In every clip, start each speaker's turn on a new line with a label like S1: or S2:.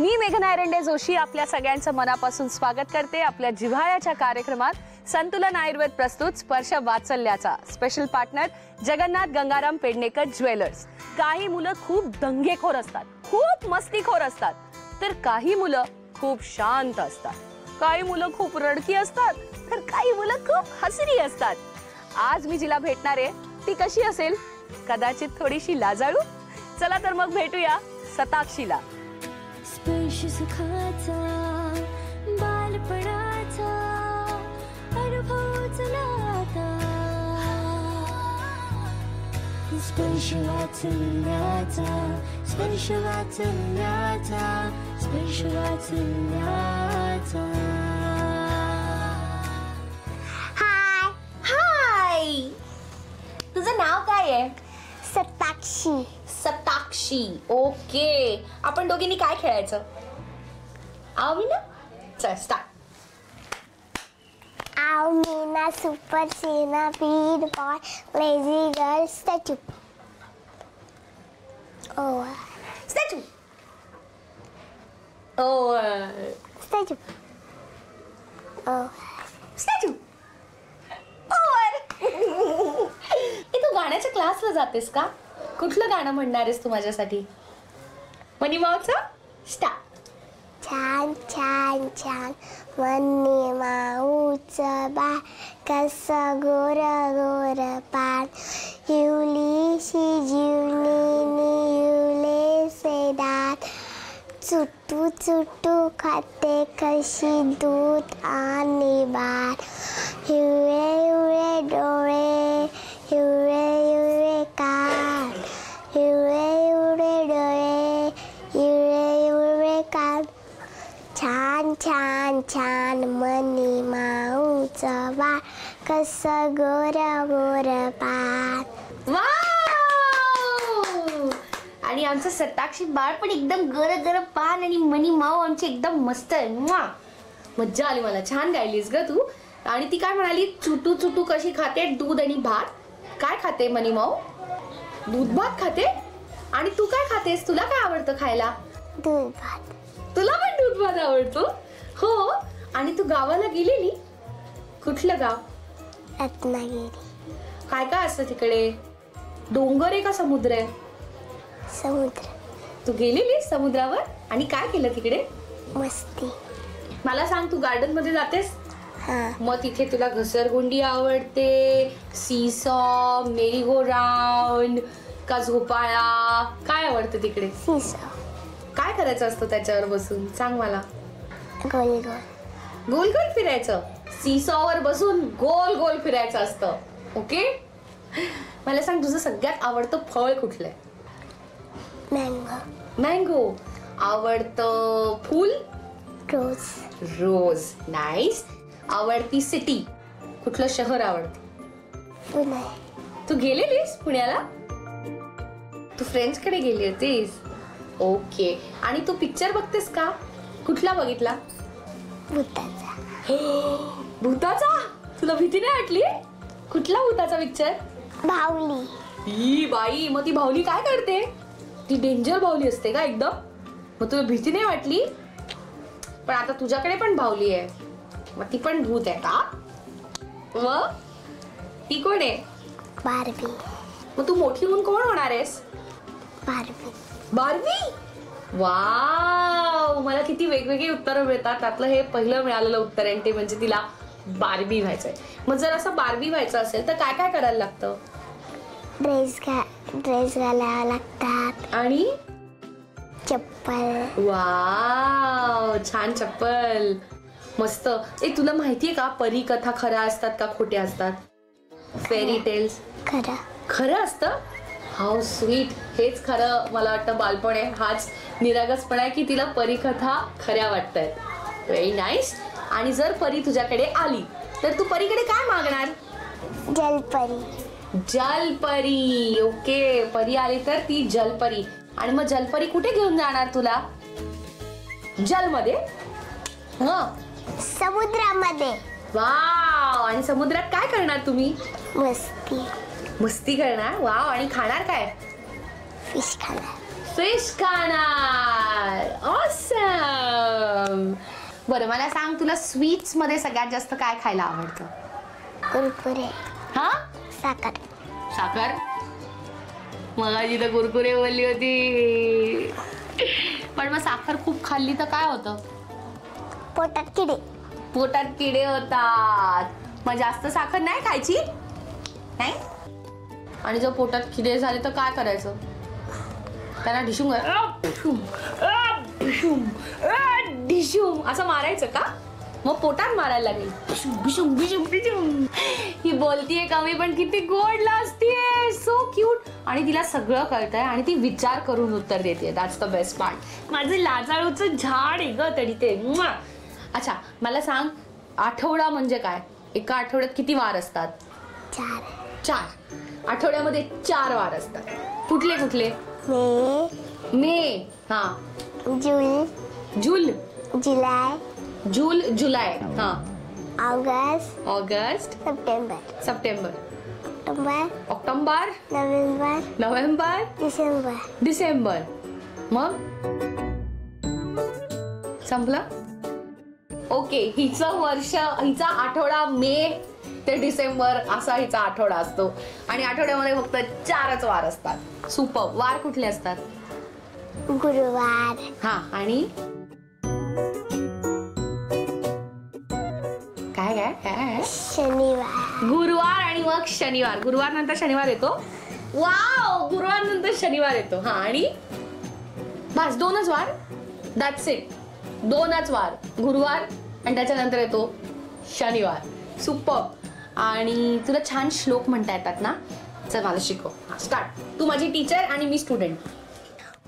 S1: मी मेघना एरंडे जोशी आपल्या सगळ्यांचं मनापासून स्वागत करते आपल्या जिव्हाळ्याच्या कार्यक्रमात संतुलन आयुर्वेद प्रस्तुत स्पर्श वात्सल्याचा special partner Jagannath Gangaram Pednekar jewellers. काही मुलं खूप दंगेखोर असतात, खूप मस्तीखोर असतात, तर काही मुलं खूप शांत असतात, काही मुलं खूप रडकी असतात, तर काही मुलं खूप हसरी असतात। आज मी जिला भेटणार आहे ती कशी असेल? कदाचित थोडीशी लाजाळू। चला तर मग भेटूया सताक्षीला।
S2: स्पर्श सुखाचा बालपणाचा अनुभव चला आता, स्पर्श वात्सल्याचा, स्पर्श वात्सल्याचा, स्पर्श वात्सल्याचा।
S3: हाय
S4: हाय, तुझं नाव काय आहे?
S3: सताक्षी।
S4: सताक्षी, ओके। आपण दोघींनी काय खेळायचं? आवीना, चल स्टार्ट।
S3: आव मीना सुपर सेना बीड boy lazy girl statue. Over
S4: statue, over
S3: statue, over
S4: statue, over. तू गाण्याच्या क्लासला जातेस का? कुठलं गाणं म्हणणार आहेस तू माझ्यासाठी? मनी माऊचं स्टार्ट।
S3: छान छान छान मनी माऊचं बा कसं गोर गोर पान, हिवलीशी जीवनी हिवलेसे दात, चुटू चुटू खाते कशी दूध आणि भात, हिवळे हिवळे डोळे हिवळे हिवळे कान, हिवळे हिवळे डोळे हिवळे हिवळे कान, छान छान छान मनी माऊचं बा कसं गोर गोर पान।
S4: वाव! आणि आमचं सताक्षी बाळ पण एकदम गर गर पान आणि मनी माऊ आमची एकदम मस्त आहे। मज्जा आली मला, छान गायलीस ग तू। आणि ती काय म्हणाली? चुटू चुटू कशी खाते दूध आणि भात। काय खाते मनी माऊ? दूध भात खाते। आणि तू काय खातेस? तुला काय आवडतं खायला?
S3: दूध भात।
S4: तुला पण दूध भात आवडतो? हो। आणि तू गावाला गेलेली? कुठलं गाव?
S3: रत्नागिरी।
S4: काय काय असतं तिकडे? डोंगर आहे का समुद्र आहे?
S3: समुद्र।
S4: तू गेलेली समुद्रावर आणि काय केलं तिकडे?
S3: मस्ती।
S4: मला सांग, तू गार्डन मध्ये जातेस?
S3: हा।
S4: मग तिथे तुला घसरगुंडी आवडते, सीसॉ, मेरी गो राऊंड का झोपाळा? काय आवडतं तिकडे?
S3: सीसॉ।
S4: काय करायचं असतं त्याच्यावर बसून? सांग मला।
S3: गोल गोल
S4: गोल गोल फिरायचं। सीसॉवर बसून गोल गोल फिरायचं असतं, ओके। मला सांग, तुझं सगळ्यात आवडतं फळ कुठलंय?
S3: मँगो।
S4: मँगो। आवडतं फूल?
S3: रोज।
S4: रोज, नाईस। आवडती सिटी? कुठलं शहर आवडतं?
S3: पुणे।
S4: तू गेलेलीस पुण्याला? तू फ्रेंड्स कडे गेली होतीस? ओके। आणि तू पिक्चर बघतेस का? कुठला बघितला?
S3: भूताचा।
S4: भूताचा? तुला भीती नाही वाटली? कुठला भूताचा पिक्चर?
S3: बाहुली।
S4: ई बाई, मग ती बाहुली काय करते? ती डेंजर बाहुली असते का एकदम? मग तुला भीती नाही वाटली? पण आता तुझ्याकडे पण बाहुली आहे, मग ती पण भूत आहे का? मग ती कोण आहे?
S3: बार्बी।
S4: मग तू मोठी होऊन कोण होणार आहेस?
S3: बार्बी।
S4: बार्बी? वाव! मला किती वेगवेगळी उत्तरं मिळतात, त्यातलं हे पहिलं मिळालेलं उत्तर आहे, ते म्हणजे तिला बार्बी व्हायचंय। मग जर असं बार्बी व्हायचं असेल तर काय काय करायला लागतं?
S3: ड्रेस घालावा लागतात
S4: आणि
S3: चप्पल।
S4: वाव, छान चप्पल, मस्त। तुला माहितीये का परी कथा खऱ्या असतात का खोट्या असतात? फेरी टेल्स
S3: खरं।
S4: खरं असतं? How sweet. हेच खरं मला वाटतं बालपण आहे, हाच निरागसपणा आहे की तिला परी कथा खऱ्या वाटतायत। Very nice. आणि जर परी तुझ्याकडे आली तर तू परीकडे काय मागणार?
S3: जलपरी।
S4: जलपरी, ओके। परी आली तर ती जलपरी। आणि मग जलपरी कुठे घेऊन जाणार तुला? जलमध्ये?
S3: समुद्रामध्ये।
S4: वाव! आणि समुद्रात काय करणार तुम्ही?
S3: मस्ती।
S4: मस्ती करणार? वाव! आणि खाणार काय?
S3: फिश खाणार।
S4: फिश खाणार, ऑसम। बरं मला सांग, तुला स्वीट्स मध्ये सगळ्यात जास्त काय खायला आवडतं?
S3: कुरकुरे,
S4: हा,
S3: साखर.
S4: साखर. मगाशी तर कुरकुरे बोलली होती. पण मग साखर खूप खाल्ली तर काय होतं?
S3: पोटात किडे.
S4: पोटात किडे होतात. मग जास्त साखर नाही खायची, नाही. आणि जर पोटात किडे झाले तर काय करायचं? त्यांना ढिशूम ढिशूम असं मारायचं का? मग पोटात मारायला लागेल. भिशुम भिशुम भिशुम. ही बोलतीये कमी पण किती गोड लाजतीये. So cute. आणि तिला सगळं कळतंय आणि ती विचार करून उत्तर देते. That's the best part. माझं लाजाळूचं झाड आहे ग तरी ते. अच्छा मला सांग, आठवडा म्हणजे काय? एका आठवड्यात किती वार असतात? 4. आठवड्यामध्ये 4 वार असतात. कुठले कुठले? मे, हा, जुल, जुलै, हा, August, September, October, November, December. मग संपलं. ओके, हिचं वर्ष, हिचा आठवडा मे ते डिसेंबर असा हिचा आठवडा असतो. आणि आठवड्यामध्ये फक्त 4च वार असतात. सुपर. वार कुठले असतात?
S3: गुरुवार.
S4: हा, आणि काय काय काय?
S3: शनिवार.
S4: गुरुवार आणि मग शनिवार. गुरुवार नंतर शनिवार येतो. वाव, गुरुवार नंतर शनिवार येतो. हा, आणि बस 2च वार. That's it. 2च वार, गुरुवार आणि त्याच्यानंतर येतो शनिवार. सुपर. आणि तुला छान श्लोक म्हणता येतात ना? चल मला शिकव. स्टार्ट. तू माझी टीचर आणि मी स्टुडंट.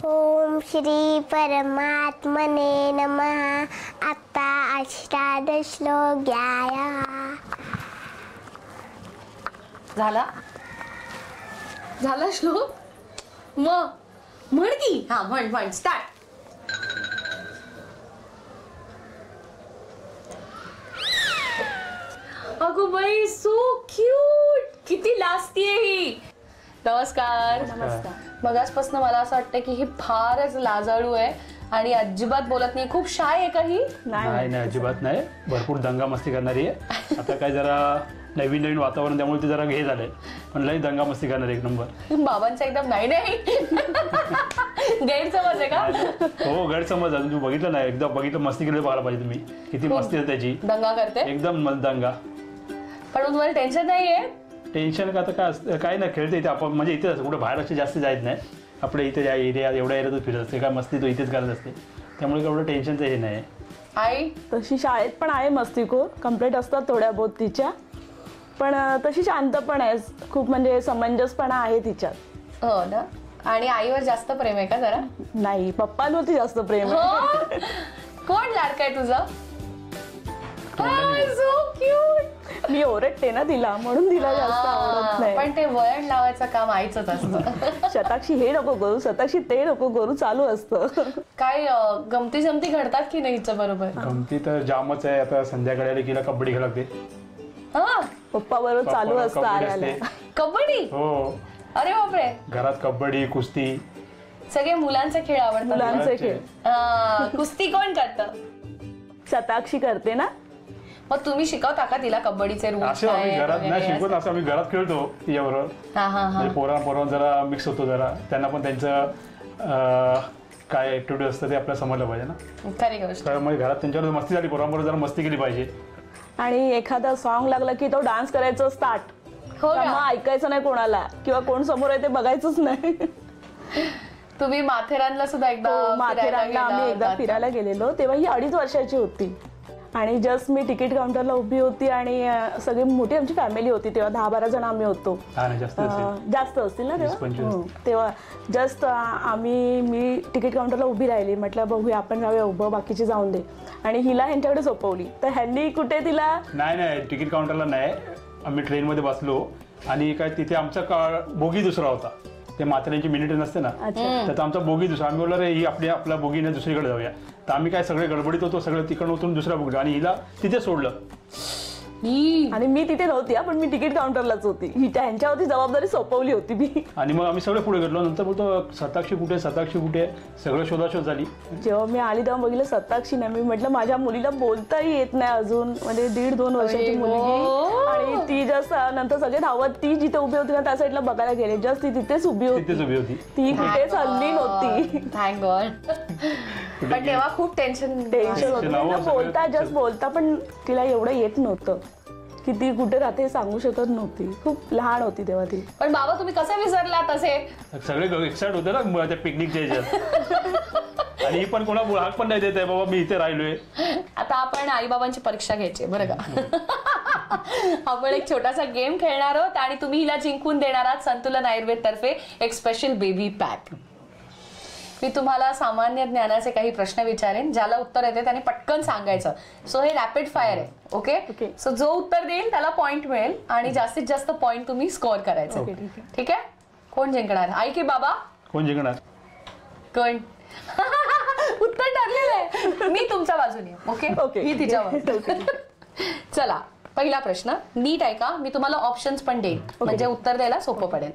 S3: ओम श्री परमात्मने नमः. आता अष्टादशश्लोक घ्याया.
S4: झाला झाला श्लोक? मग म्हण की. हा, म्हण. स्टार्ट. अगो बाई, सो क्यूट. किती लाजतीये ही. नमस्कार.
S5: नमस्कार.
S4: मगाचपासून मला असं वाटतं की ही फारच लाजाळू आहे आणि अजिबात बोलत नाही. खूप शाय आहे का ही?
S5: नाही अजिबात नाही. भरपूर दंगा मस्ती करणारी आहे. आता काय जरा नवीन वातावरण त्यामुळे ते जरा हे झालंय, पण लई दंगा मस्ती करणार एक नंबर.
S4: बाबांचा एकदम नाही गैरसमज आहे का?
S5: हो, गैरसमज. अजून तू बघितलं नाही, एकदा बघितलं मस्ती केली बघायला पाहिजे तुम्ही. किती मस्ती आहे त्याची.
S4: दंगा करते
S5: एकदम दंगा.
S4: पण तुम्हाला टेन्शन नाहीये?
S5: टेन्शन का? आता काय नाही, खेळते इथे आपण, म्हणजे इथेच कुठे बाहेर असे जास्त जायत नाही. आपल्या इथे या एरियात एवढ्या एरियातच फिरत असते. काय मस्ती तो इथेच करत असते, त्यामुळे एवढं टेन्शनचं हे नाही.
S4: आई
S6: तशी शाळेत पण आहे मस्तीखोर, कंप्लेंट असतात थोड्या बहुत तिच्या, पण तशी शांत पण आहे खूप. म्हणजे समंजसपणा आहे तिच्यात.
S4: हो ना. आणि आईवर जास्त प्रेम आहे का जरा?
S6: नाही, पप्पांवरती जास्त प्रेम आहे.
S4: कोण लाडका आहे तुझं? So cute.
S6: मी ओरडते ना तिला, म्हणून तिला जास्त आवडत नाही.
S4: पण ते वळण लावायचं काम आईचंच असतं.
S6: शताक्षी हे नको करू, शताक्षी ते नको करू चालू असतं.
S4: काय गमती जमती घडतात की नाही हिच्या बरोबर?
S5: गमती तर जामच आहे. आता संध्याकाळी आली की कबड्डी खेळ लागते.
S4: हा,
S6: पप्पा बरोबर चालू असतं आल्याला.
S4: कबड्डी?
S5: हो.
S4: अरे बापरे.
S5: घरात कबड्डी, कुस्ती,
S4: सगळे मुलांचे खेळ आवडतात.
S6: मुलांचे खेळ.
S4: कुस्ती कोण करतं?
S6: शताक्षी करते ना.
S4: मग तुम्ही शिकवता का तिला कबड्डीचे रूल्स?
S5: असं आम्ही घरात नाही शिकवत, असं आम्ही घरात खेळतो तिच्याबरोबर. म्हणजे पोरांबरोबर जरा मिक्स होतो जरा. त्यांना पण त्यांचं काय ऍक्टिव्हिटी असतं ते आपल्याला समजलं पाहिजे ना.
S4: खरी गोष्ट.
S5: त्यामुळे घरात त्यांच्याबरोबर मस्ती झाली, पोरांबरोबर जरा मस्ती केली पाहिजे.
S6: आणि एखादा सॉन्ग लागला की तो डान्स करायचं स्टार्ट.
S4: हो ना.
S6: मग ऐकायचं नाही कोणाला, किंवा कोण समोर आहे ते बघायचंच नाही.
S4: तुम्ही माथेरानला सुद्धा एकदा
S6: माथेरानला आम्ही एकदा फिरायला गेलेलो, तेव्हा ही 2.5 वर्षाची होती. आणि जस्ट मी तिकीट काउंटरला उभी होती आणि सगळी मोठी आमची फॅमिली होती. तेव्हा 10-12 जण आम्ही होतो. जास्त असतील ना तेव्हा. तेव्हा जस्ट मी तिकीट काउंटरला उभी राहिली. म्हटलं बघूया आपण जाऊया उभं, बाकीचे जाऊन दे. आणि हिला ह्यांच्याकडे सोपवली, तर ह्यांनी कुठे तिला.
S5: नाही तिकीट काउंटरला नाही. आम्ही ट्रेनमध्ये बसलो आणि काय तिथे आमचा बोगी दुसरा होता. ते माथेरानची मिनिट नसते ना, तर आमचा बोगी दुसरा. आम्ही बोललो रे ही आपल्या बोगीने दुसरीकडे जाऊया. तर आम्ही काय सगळे गडबडीत होतो, सगळं तिकडून उतरून दुसऱ्या बोगीला, आणि हिला तिथे सोडलं.
S6: आणि मी तिथे नव्हती पण मी तिकीट काउंटरलाच होती. ही त्यांच्यावरती जबाबदारी सोपवली होती मी.
S5: आणि मग आम्ही सगळे पुढे गेलो. नंतर बोलतो सताक्षी कुठे सगळं शोधाशोध झाली. जेव्हा
S6: मी आली तेव्हा बघितलं सताक्षी नाही. मी म्हटलं माझ्या मुलीला बोलताही येत नाही अजून, म्हणजे 1.5-2 वर्षाची मुलगी. आणि ती जस्ट नंतर सगळे धावत ती जिथे उभी होती ना त्या साईडला बघायला गेले. जस्ट ती तिथेच उभी होती. ती कुठेच हल्ली नव्हती.
S4: Thank God. पण तेव्हा खूप टेन्शन
S6: होतं. जस्ट बोलता पण तिला एवढं येत नव्हतं की ती कुठे राहते सांगू शकत नव्हती. खूप लहान होती तेव्हा ती.
S4: पण बाबा तुम्ही कसे विसरलात असे?
S5: सगळे एक्साइट होते ना त्या पिकनिकच्या ह्याच्यात. आणि ही पण कोणा हाक पण नाही देत आहे बाबा मी इथे राहिलोय.
S4: आता आपण आईबाबांची परीक्षा घ्यायची बरं का. आपण एक छोटासा गेम खेळणार आहोत आणि तुम्ही हिला जिंकून देणार आहात संतुलन आयुर्वेद तर्फे एक स्पेशल बेबी पॅक. मी तुम्हाला सामान्य ज्ञानाचे काही प्रश्न विचारेन, ज्याला उत्तर येते त्याने पटकन सांगायचं. सो हे रॅपिड फायर आहे. ओके. सो जो उत्तर देईल त्याला पॉइंट मिळेल आणि जास्तीत जास्त पॉइंट तुम्ही स्कोअर करायचं. ठीक आहे. कोण जिंकणार, आई की बाबा?
S5: कोण जिंकणार?
S4: कोण? उत्तर ठरलेलं आहे. मी तुमच्या बाजूने. ओके. मी तिच्या बाजूने. चला पहिला प्रश्न नीट ऐका. मी तुम्हाला ऑप्शन्स पण देईन म्हणजे उत्तर द्यायला सोपं पडेल.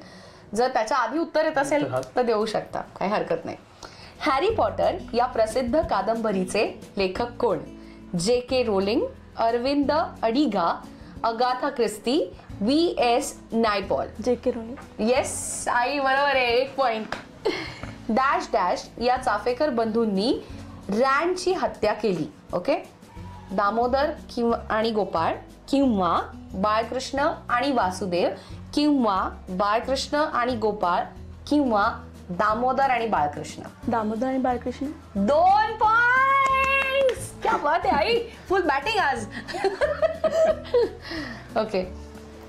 S4: जर त्याच्या आधी उत्तर येत असेल तर देऊ शकता, काही हरकत नाही. हॅरी पॉटर या प्रसिद्ध कादंबरीचे लेखक कोण? J.K. Rowling, Arvind Adiga, Agatha Christie, V.S. Naipaul.
S6: J.K. Rowling.
S4: Yes आई बरोबर आहे. 1 पॉइंट. डॅश डॅश या चाफेकर बंधूंनी रँडची हत्या केली. ओके. दामोदर आणि गोपाळ किंवा बाळकृष्ण आणि वासुदेव किंवा बाळकृष्ण आणि गोपाळ किंवा दामोदर आणि बाळकृष्ण.
S6: दामोदर आणि बाळकृष्ण.
S4: 2 पॉइंट्स. क्या बात आहे आई, फुल बॅटिंग आज. ओके.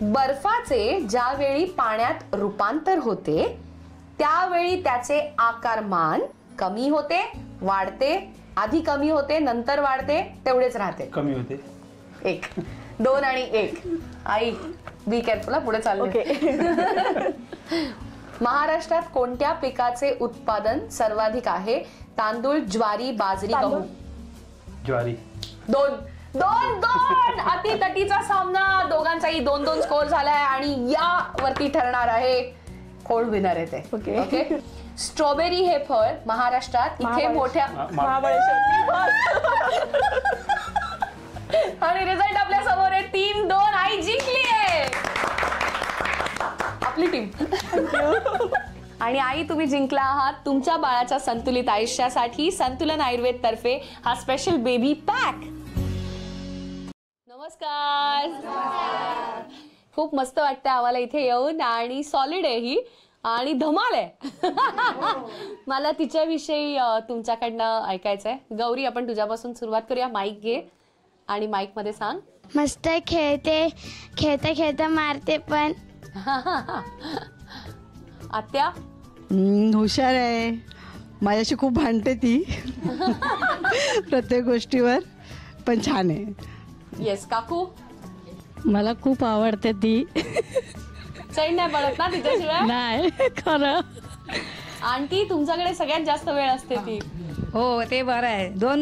S4: बर्फाचे ज्यावेळी पाण्यात रूपांतर होते त्यावेळी त्याचे आकारमान कमी होते, वाढते, आधी कमी होते नंतर वाढते, तेवढेच राहते?
S5: कमी होते.
S4: 1, 2 आणि 1. आई बी केअरफुल पुढे चालू. महाराष्ट्रात कोणत्या पिकाचे उत्पादन सर्वाधिक आहे? तांदूळ, ज्वारी, बाजरी, गहू.
S5: ज्वारी.
S4: 2 अतितटीचा सामना. दोघांचाही 2-2 स्कोर झालाय आणि यावरती ठरणार आहे कोण विनर आहे ते. ओके. स्ट्रॉबेरी हे फळ महाराष्ट्रात इथे मोठ्या आणि रिझल्ट आपल्या समोर आहे 3-2. आई जिंकली आहे. आपली टीम. आणि आई तुम्ही जिंकला आहात तुमच्या बाळाच्या संतुलित आयुष्यासाठी संतुलन आयुर्वेद तर्फे हा स्पेशल बेबी पॅक. नमस्कार. खूप मस्त वाटतं आम्हाला इथे येऊन आणि सॉलिड आहे ही आणि धमाल आहे. मला तिच्याविषयी तुमच्याकडनं ऐकायचंय. गौरी आपण तुझ्यापासून सुरुवात करूया. माईक घे आणि माईक मध्ये सांग.
S3: मस्त खेळते, खेळता खेळता मारते पण.
S4: आत्या?
S7: हुशार आहे, माझ्याशी खूप भांडते ती प्रत्येक गोष्टीवर, पण छान आहे.
S4: येस. काकू?
S8: मला खूप आवडते ती.
S4: चैन नाही पडत ना तिच्याशिवाय?
S8: नाही खरं.
S4: आंटी तुमच्याकडे सगळ्यात जास्त वेळ असते ती.
S8: हो ते बरं आहे. 2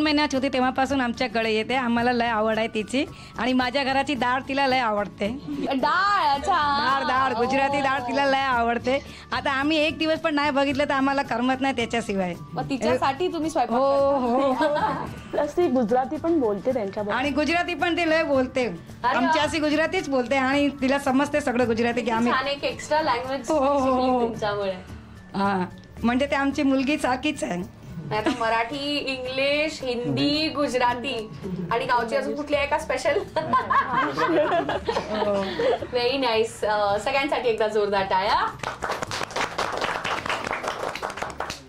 S8: महिन्यात होती तेव्हापासून आमच्याकडे येते. आम्हाला लय आवड आहे तिची आणि माझ्या घराची डाळ तिला लय आवडते.
S4: डाळ?
S8: डाळ गुजराती डाळ तिला लय आवडते. आता आम्ही एक दिवस पण नाही बघितलं तर आम्हाला करमत नाही त्याच्याशिवाय.
S4: मग तिच्यासाठी तुम्ही स्वयंपाक?
S8: हो.
S6: प्लस ती गुजराती पण बोलते त्यांच्या
S8: आणि गुजराती पण ती लय बोलते. आमच्याशी गुजरातीच बोलते आणि तिला समजते सगळं गुजराती की आम्ही
S4: एक एक्स्ट्रा लँग्वेज तुमच्यामुळे.
S8: हा म्हणजे ते आमची मुलगी सारखीच आहे.
S4: आता मराठी, इंग्लिश, हिंदी, गुजराती आणि गावची अजून कुठली आहे का स्पेशल? Very nice. सगळ्यांसाठी एकदा जोरदार टाळ्या.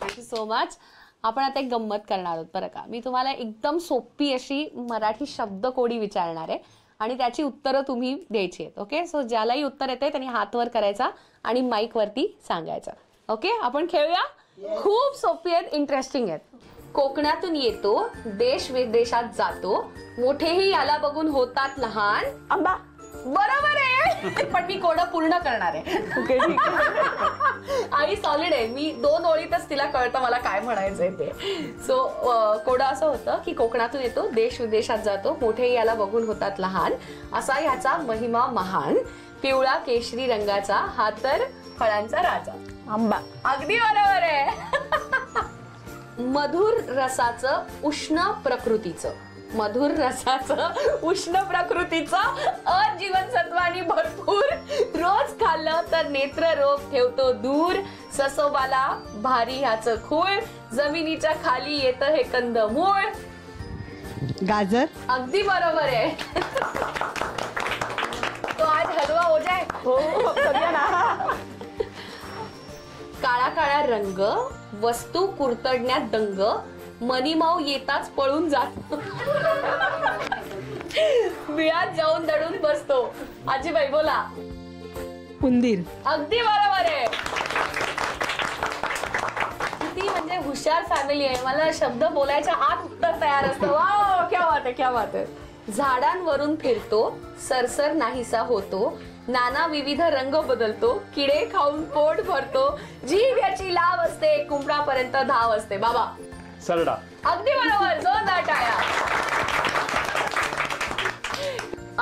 S4: Thank you so much. आपण आता एक गंमत करणार आहोत बरं का. मी तुम्हाला एकदम सोपी अशी मराठी शब्दकोडी विचारणार आहे आणि त्याची उत्तरं तुम्ही द्यायची आहेत. ओके. सो ज्यालाही उत्तर येते त्यांनी हात वर करायचा आणि माईक वरती सांगायचं. ओके. आपण खेळूया. खूप सोपी आहेत, इंटरेस्टिंग आहेत. कोकणातून येतो, देश विदेशात जातो, मोठेही याला बघून होतात लहान.
S6: आंबा.
S1: बरोबर आहे. पण मी कोडं पूर्ण करणार आहे.
S6: ओके ठीक आहे.
S1: आई सॉलिड आहे. मी 2 ओळीतच तिला कळतं मला काय म्हणायचंय ते. सो कोडं असं होतं की कोकणातून येतो, देश विदेशात जातो, मोठे याला बघून होतात लहान, असा ह्याचा महिमा महान, पिवळा केशरी रंगाचा, हा तर फळांचा राजा.
S6: आंबा.
S1: अगदी बरोबर आहे. मधुर रसाचं उष्ण प्रकृतीचं, मधुर रसाचं उष्ण प्रकृतीचं, अजीवनसत्वानी भरपूर, रोज खाल्लं तर नेत्ररोग ठेवतो दूर, ससोबाला भारी ह्याचं खूळ, जमिनीच्या खाली येतं हे कंदमूळ.
S7: गाजर.
S1: अगदी बरोबर आहे. तो आज हलवा हो जाय.
S6: हो करूया ना.
S1: काळा काळा रंग, वस्तू कुरतडण्यात दंग, मनीमाऊ येताच पळून जातो, बिळात जाऊन दडून बसतो. आजीबाई बोला.
S7: उंदीर.
S1: अगदी बरोबर आहे. किती म्हणजे हुशार फॅमिली आहे. मला शब्द बोलायच्या आत उत्तर तयार असतं. वाव, क्या बात आहे, क्या बात आहे. झाडांवरून फिरतो, सरसर नाहीसा होतो, नाना विविध रंग बदलतो, किडे खाऊन पोट भरतो, जीभ याची लाव असते, कुंपणापर्यंत धाव असते. बाबा.
S5: सरडा.
S1: अगदी बरोबर. 2 टाळ्या.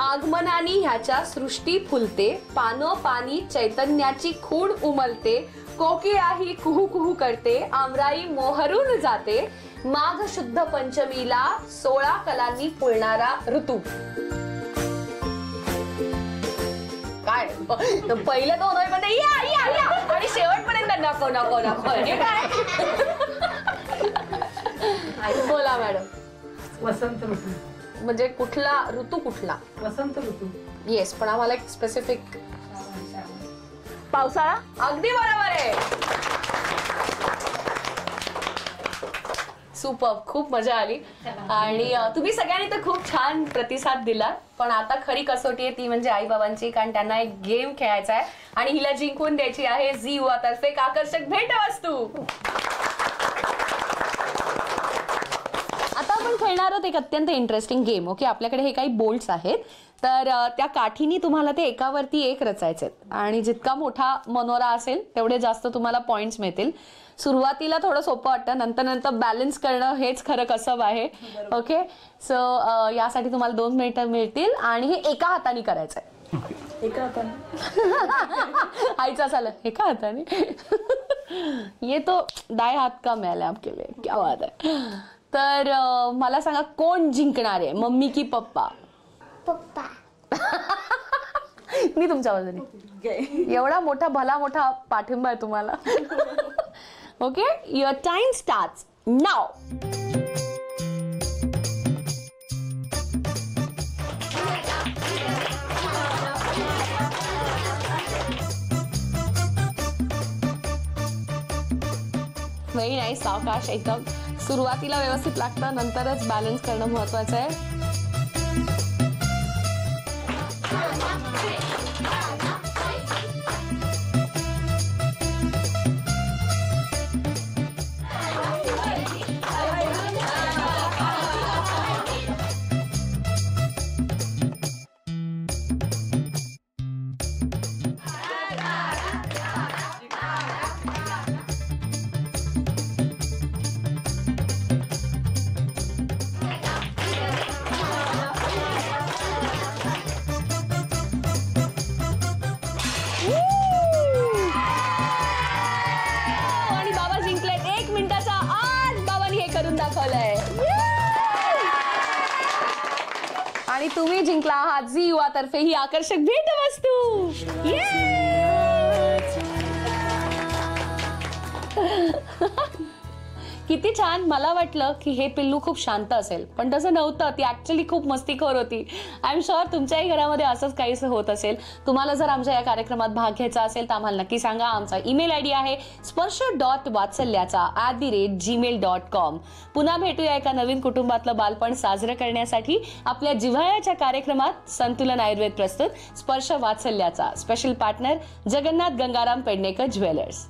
S1: आगमनानी ह्याच्या सृष्टी फुलते, पानो पानी चैतन्याची खूण उमलते, कोकिळाही कुहू कुहू करते, आमराई मोहरून जाते, माघ शुद्ध पंचमीला 16 कलांनी फुलणारा ऋतू. काय पहिल्या 2 ओळीमध्ये या या या आणि शेवटपर्यंत नको नको नको. हे काय. बोला मॅडम.
S8: वसंत ऋतू.
S1: म्हणजे कुठला ऋतू, कुठला?
S8: वसंत ऋतू.
S1: येस, पण आम्हाला एक स्पेसिफिक.
S6: पावसाळा.
S1: अगदी बरोबर आहे. सुपर. खूप मजा आली आणि तुम्ही सगळ्यांनी तर खूप छान प्रतिसाद दिला. पण आता खरी कसोटी आहे ती म्हणजे आई बाबांची, कारण त्यांना एक गेम खेळायचा आहे आणि हिला जिंकून द्यायची आहे झी युवा तर्फे एक आकर्षक भेटवस्तू. आता आपण खेळणार आहोत एक अत्यंत इंटरेस्टिंग गेम. ओके, आपल्याकडे हे काही बोल्ट्स आहेत, तर त्या काठीनी तुम्हाला ते एकावरती एक रचायचे आणि जितका मोठा मनोरा असेल तेवढे जास्त तुम्हाला पॉइंट्स मिळतील. सुरुवातीला थोडं सोपं वाटतं, नंतर नंतर बॅलन्स करणं हेच खरं कसब आहे. ओके, सो यासाठी तुम्हाला 2 मिनिटं मिळतील आणि हे एका हाताने करायचं आहे.
S6: एका हाताने.
S1: आईचा चाल एका हाताने. ये तो दाएं हात का मैल है आपके लिए. क्या बात आहे. तर मला सांगा कोण जिंकणार आहे, मम्मी की पप्पा?
S3: पप्पा.
S1: मी तुमच्या बाजूने. एवढा मोठा भला मोठा पाठिंबा आहे तुम्हाला. Okay, your time starts now. Very nice. सावकाश एकदम. सुरुवातीला व्यवस्थित लागतं, नंतरच बॅलन्स करणं महत्वाचं आहे. आणि तुम्ही जिंकला आहात झी युवा तर्फे ही आकर्षक भेटवस्तू. किती छान. मला वाटलं की हे पिल्लू खूप शांत असेल, पण तसं नव्हतं. ती ऍक्च्युली खूप मस्तीखोर होती. आय एम शुअर तुमच्याही घरामध्ये असंच काहीसं होत असेल. तुम्हाला जर आमच्या या कार्यक्रमात भाग घ्यायचा असेल तर आम्हाला नक्की सांगा. आमचा ईमेल आयडी आहे sprsha@vatsalyacha@gmail.com. पुन्हा भेटूया एका नवीन कुटुंबातलं बालपण साजरं करण्यासाठी आपल्या जिव्हाळ्याच्या कार्यक्रमात. संतुलन आयुर्वेद प्रस्तुत स्पर्श वात्सल्याचा. Special partner Jagannath Gangaram Pednekar jewellers.